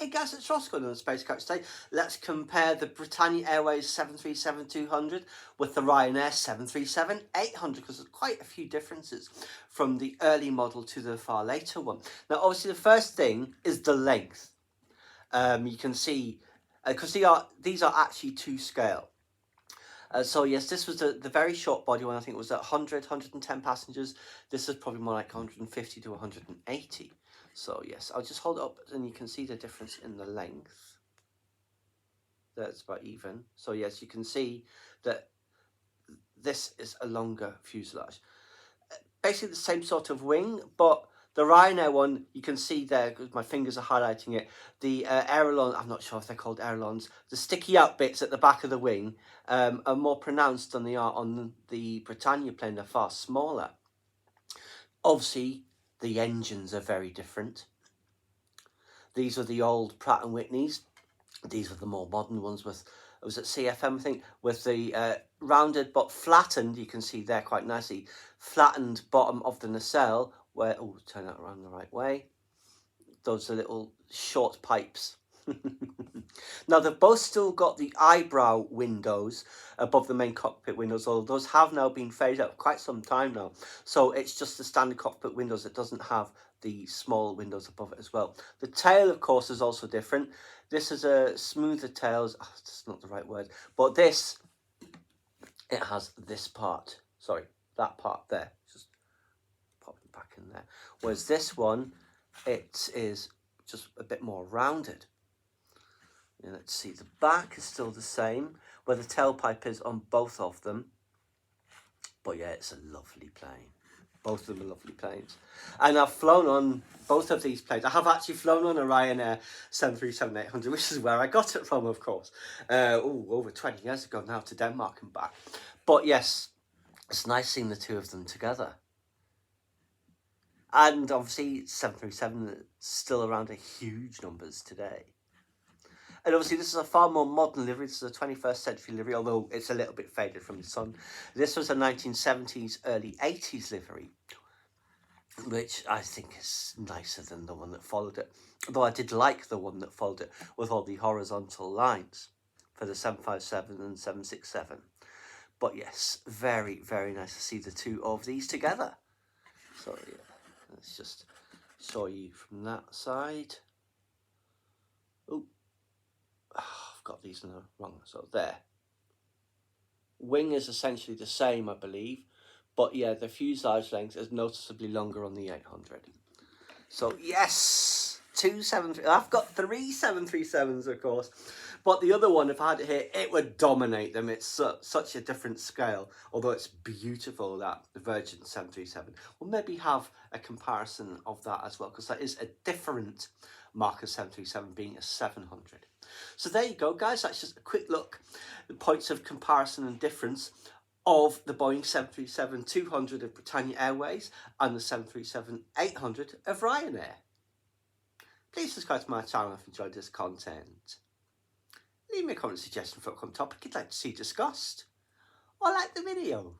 Hey guys, it's Ross going on the Space Coach today. Let's compare the Britannia Airways 737-200 with the Ryanair 737-800 because there's quite a few differences from the early model to the far later one. Now obviously the first thing is the length. You can see, because these are actually to scale. So yes, this was the very short body one. I think it was 100, 110 passengers. This is probably more like 150 to 180. So yes, I'll just hold it up and you can see the difference in the length. That's about even. So yes, you can see that this is a longer fuselage. Basically the same sort of wing, but the Ryanair one, you can see there, because my fingers are highlighting it, the aileron, I'm not sure if they're called ailerons, the sticky out bits at the back of the wing are more pronounced than they are on the Britannia plane. They're far smaller. Obviously, the engines are very different. These are the old Pratt & Whitneys. These are the more modern ones with, it was at CFM, I think, with the rounded but flattened, you can see there quite nicely, flattened bottom of the nacelle, where, oh, turn that around the right way. Those are little short pipes. Now, they've both still got the eyebrow windows above the main cockpit windows, although those have now been faded out quite some time now. So it's just the standard cockpit windows that doesn't have the small windows above it as well. The tail, of course, is also different. This is a smoother tail. Oh, that's not the right word. But this, it has this part. Sorry, that part there. Just pop it back in there. Whereas this one, it is just a bit more rounded. And let's see, the back is still the same, where the tailpipe is on both of them. But yeah, it's a lovely plane. Both of them are lovely planes. And I've flown on both of these planes. I have actually flown on a Ryanair 737-800, which is where I got it from, of course. Over 20 years ago now, to Denmark and back. But yes, it's nice seeing the two of them together. And obviously, 737 is still around in huge numbers today. And obviously this is a far more modern livery. This is a 21st century livery, although it's a little bit faded from the sun. This was a 1970s, early 80s livery, which I think is nicer than the one that followed it. Though I did like the one that followed it with all the horizontal lines for the 757 and 767. But yes, very, very nice to see the two of these together. So yeah, let's just show you from that side. Oh. I've got these in the wrong, so there. Wing is essentially the same, I believe, but yeah, the fuselage length is noticeably longer on the 800. So yes, I've got 3 737s, of course, but the other one, if I had it here, it would dominate them. It's such a different scale, although it's beautiful, that the Virgin 737. We'll maybe have a comparison of that as well, because that is a different mark of 737, being a 700. So there you go, guys. That's just a quick look at the points of comparison and difference of the Boeing 737-200 of Britannia Airways and the 737-800 of Ryanair. Please subscribe to my channel if you enjoyed this content. Leave me a comment suggestion for a topic you'd like to see discussed, or like the video.